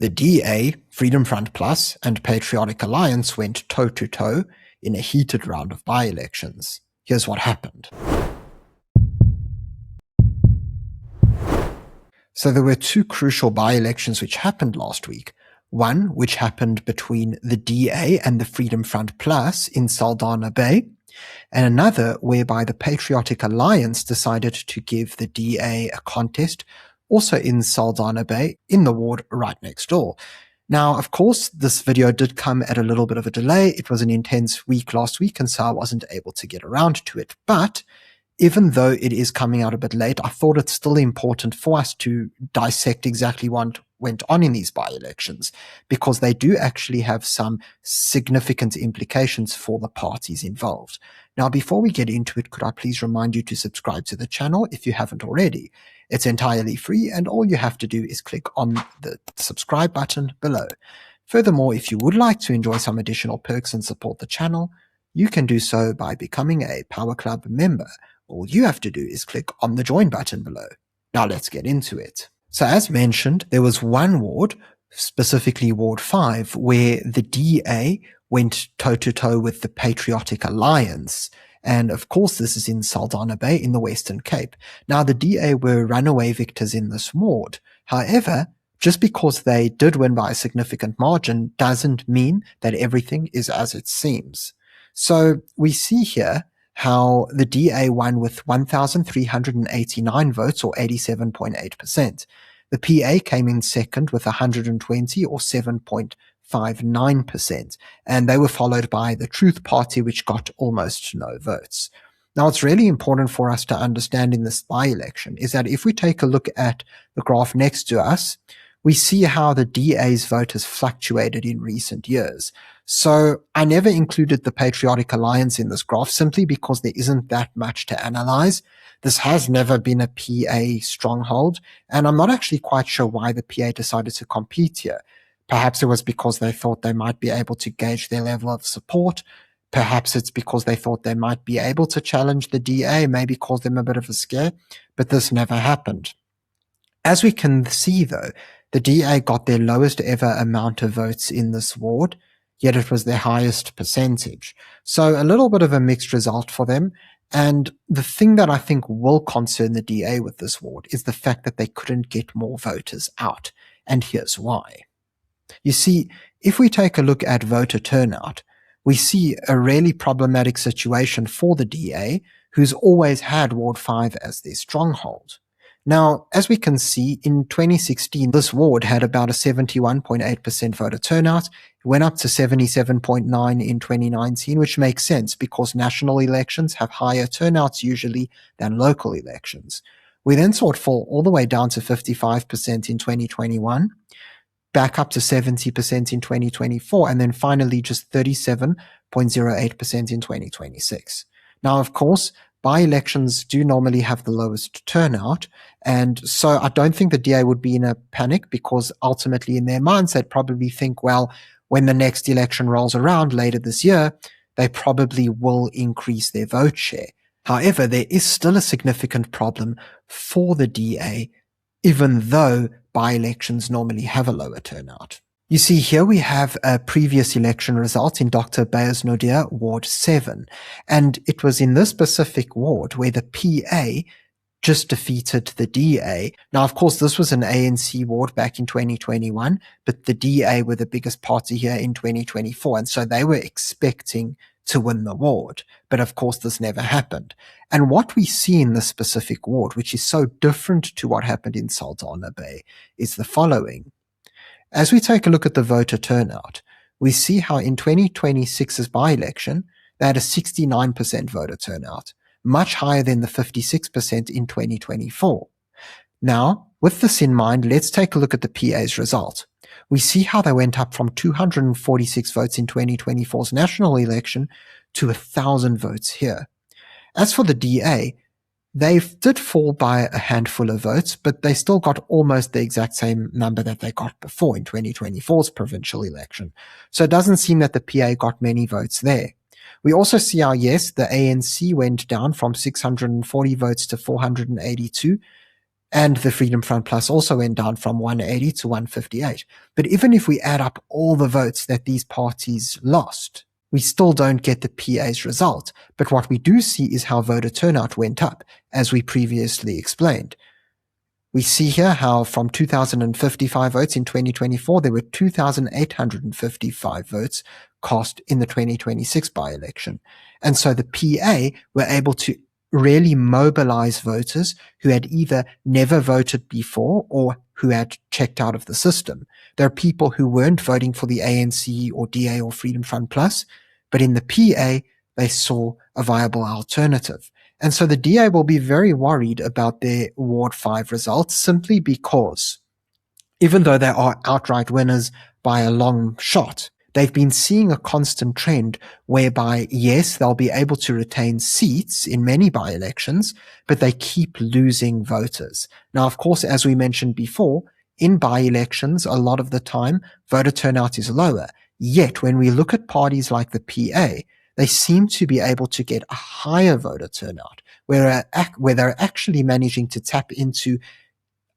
The DA, Freedom Front Plus, and Patriotic Alliance went toe-to-toe in a heated round of by-elections. Here's what happened. So there were two crucial by-elections which happened last week. One, which happened between the DA and the Freedom Front Plus in Saldanha Bay, and another whereby the Patriotic Alliance decided to give the DA a contest also in Saldanha Bay, in the ward right next door. Now, of course, this video did come at a little bit of a delay. It was an intense week last week, and so I wasn't able to get around to it. But even though it is coming out a bit late, I thought it's still important for us to dissect exactly what went on in these by-elections, because they do actually have some significant implications for the parties involved. Now, before we get into it, could I please remind you to subscribe to the channel if you haven't already? It's entirely free, and all you have to do is click on the subscribe button below. Furthermore, if you would like to enjoy some additional perks and support the channel, you can do so by becoming a Power Club member. All you have to do is click on the join button below. Now let's get into it. So as mentioned, there was one ward, specifically Ward 5, where the DA went toe-to-toe with the Patriotic Alliance. And of course, this is in Saldanha Bay in the Western Cape. Now, the DA were runaway victors in this ward. However, just because they did win by a significant margin doesn't mean that everything is as it seems. So we see here how the DA won with 1,389 votes, or 87.8%. The PA came in second with 120, or 7.59%, and they were followed by the Truth Party, which got almost no votes. Now, what's really important for us to understand in this by-election is that if we take a look at the graph next to us, we see how the DA's vote has fluctuated in recent years. So I never included the Patriotic Alliance in this graph simply because there isn't that much to analyze. This has never been a PA stronghold, and I'm not actually quite sure why the PA decided to compete here. Perhaps it was because they thought they might be able to gauge their level of support. Perhaps it's because they thought they might be able to challenge the DA, maybe cause them a bit of a scare, but this never happened. As we can see, though, the DA got their lowest ever amount of votes in this ward, yet it was their highest percentage. So a little bit of a mixed result for them. And the thing that I think will concern the DA with this ward is the fact that they couldn't get more voters out. And here's why. You see, if we take a look at voter turnout, we see a really problematic situation for the DA, who's always had Ward 5 as their stronghold. Now, as we can see, in 2016, this ward had about a 71.8% voter turnout. It went up to 77.9% in 2019, which makes sense because national elections have higher turnouts usually than local elections. We then saw it fall all the way down to 55% in 2021, back up to 70% in 2024, and then finally just 37.08% in 2026. Now, of course, by-elections do normally have the lowest turnout, and so I don't think the DA would be in a panic because ultimately in their minds they'd probably think, well, when the next election rolls around later this year, they probably will increase their vote share. However, there is still a significant problem for the DA, even though by-elections normally have a lower turnout. You see, here we have a previous election result in Dr. Beyersnodere, Ward 7, and it was in this specific ward where the PA just defeated the DA. Now, of course, this was an ANC ward back in 2021, but the DA were the biggest party here in 2024, and so they were expecting to win the ward. But of course, this never happened. And what we see in this specific ward, which is so different to what happened in Saldanha Bay, is the following. As we take a look at the voter turnout, we see how in 2026's by-election, they had a 69% voter turnout, much higher than the 56% in 2024. Now, with this in mind, let's take a look at the PA's result. We see how they went up from 246 votes in 2024's national election to 1,000 votes here. As for the DA, they did fall by a handful of votes, but they still got almost the exact same number that they got before in 2024's provincial election. So it doesn't seem that the PA got many votes there. We also see how, yes, the ANC went down from 640 votes to 482. And the Freedom Front Plus also went down from 180 to 158. But even if we add up all the votes that these parties lost, we still don't get the PA's result. But what we do see is how voter turnout went up, as we previously explained. We see here how from 2,055 votes in 2024, there were 2,855 votes cast in the 2026 by-election. And so the PA were able to really mobilize voters who had either never voted before or who had checked out of the system. There are people who weren't voting for the ANC or DA or Freedom Front Plus, but in the PA, they saw a viable alternative. And so the DA will be very worried about their Ward 5 results simply because even though they are outright winners by a long shot, they've been seeing a constant trend whereby, yes, they'll be able to retain seats in many by-elections, but they keep losing voters. Now, of course, as we mentioned before, in by-elections, a lot of the time, voter turnout is lower. Yet, when we look at parties like the PA, they seem to be able to get a higher voter turnout, where they're actually managing to tap into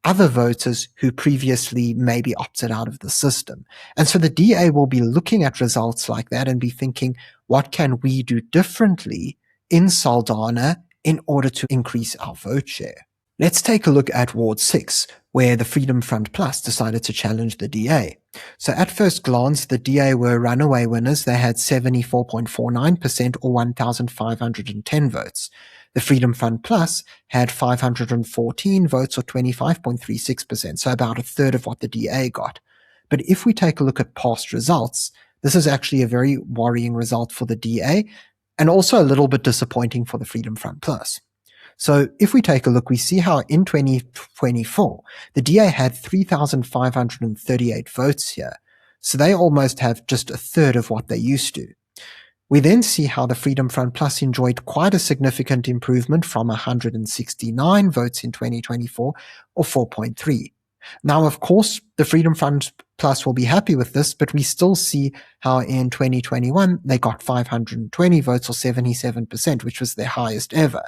other voters who previously maybe opted out of the system. And so the DA will be looking at results like that and be thinking, what can we do differently in Saldanha in order to increase our vote share? Let's take a look at Ward 6, where the Freedom Front Plus decided to challenge the DA. So at first glance, the DA were runaway winners. They had 74.49% or 1,510 votes. The Freedom Front Plus had 514 votes or 25.36%, so about a third of what the DA got. But if we take a look at past results, this is actually a very worrying result for the DA and also a little bit disappointing for the Freedom Front Plus. So if we take a look, we see how in 2024, the DA had 3,538 votes here. So they almost have just a third of what they used to. We then see how the Freedom Front Plus enjoyed quite a significant improvement from 169 votes in 2024, or 4.3. Now, of course, the Freedom Front Plus will be happy with this, but we still see how in 2021 they got 520 votes, or 77%, which was their highest ever.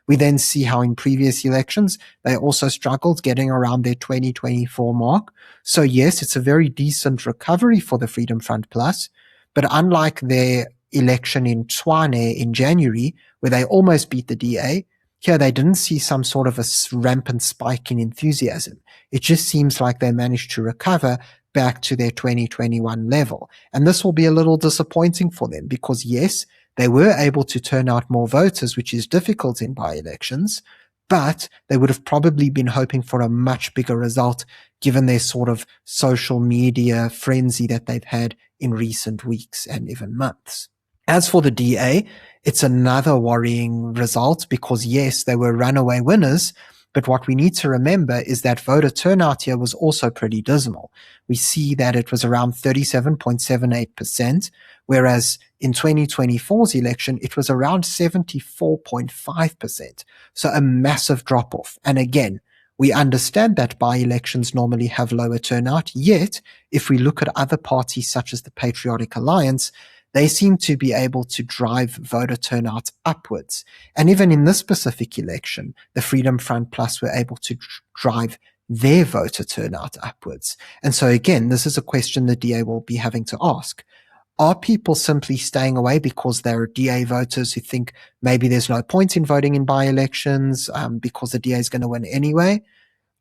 We then see how in previous elections, they also struggled getting around their 2024 mark. So yes, it's a very decent recovery for the Freedom Front Plus, but unlike their election in Tshwane in January, where they almost beat the DA, here they didn't see some sort of a rampant spike in enthusiasm. It just seems like they managed to recover back to their 2021 level. And this will be a little disappointing for them because yes, they were able to turn out more voters, which is difficult in by-elections, but they would have probably been hoping for a much bigger result given their sort of social media frenzy that they've had in recent weeks and even months. As for the DA, it's another worrying result because yes, they were runaway winners, but what we need to remember is that voter turnout here was also pretty dismal. We see that it was around 37.78%, whereas in 2024's election, it was around 74.5%. So a massive drop-off. And again, we understand that by-elections normally have lower turnout, yet if we look at other parties such as the Patriotic Alliance, they seem to be able to drive voter turnout upwards. And even in this specific election, the Freedom Front Plus were able to drive their voter turnout upwards. And so again, this is a question the DA will be having to ask. Are people simply staying away because they're DA voters who think maybe there's no point in voting in by-elections because the DA is going to win anyway?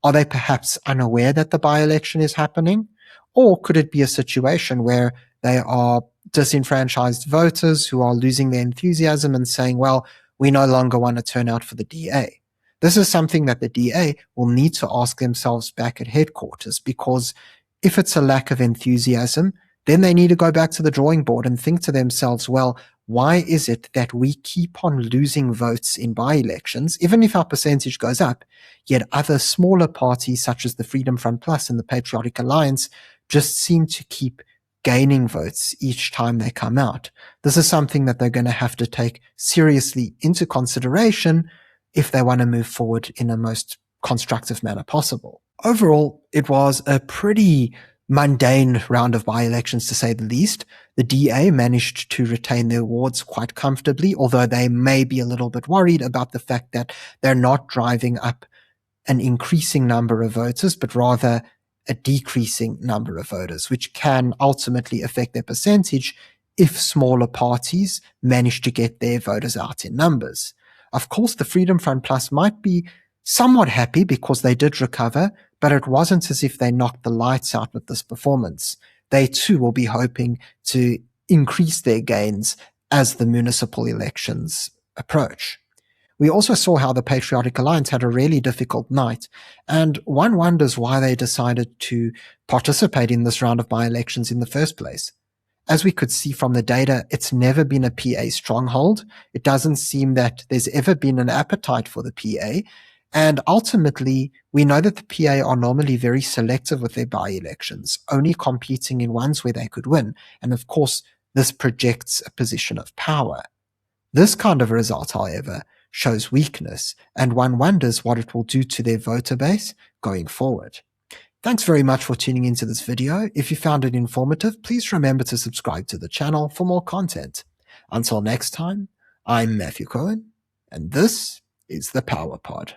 Are they perhaps unaware that the by-election is happening? Or could it be a situation where they are disenfranchised voters who are losing their enthusiasm and saying, well, we no longer want to turn out for the DA? This is something that the DA will need to ask themselves back at headquarters, because if it's a lack of enthusiasm, then they need to go back to the drawing board and think to themselves, well, why is it that we keep on losing votes in by-elections, even if our percentage goes up, yet other smaller parties such as the Freedom Front Plus and the Patriotic Alliance just seem to keep gaining votes each time they come out? This is something that they're going to have to take seriously into consideration if they want to move forward in a most constructive manner possible. Overall, it was a pretty mundane round of by-elections, to say the least. The DA managed to retain their wards quite comfortably, although they may be a little bit worried about the fact that they're not driving up an increasing number of voters, but rather a decreasing number of voters, which can ultimately affect their percentage if smaller parties manage to get their voters out in numbers. Of course, the Freedom Front Plus might be somewhat happy because they did recover, but it wasn't as if they knocked the lights out with this performance. They too will be hoping to increase their gains as the municipal elections approach. We also saw how the Patriotic Alliance had a really difficult night, and one wonders why they decided to participate in this round of by-elections in the first place. As we could see from the data, it's never been a PA stronghold. It doesn't seem that there's ever been an appetite for the PA, and ultimately, we know that the PA are normally very selective with their by-elections, only competing in ones where they could win, and of course, this projects a position of power. This kind of result, however, shows weakness, and one wonders what it will do to their voter base going forward. Thanks very much for tuning into this video. If you found it informative, please remember to subscribe to the channel for more content. Until next time, I'm Matthew Cohen, and this is the Power Pod.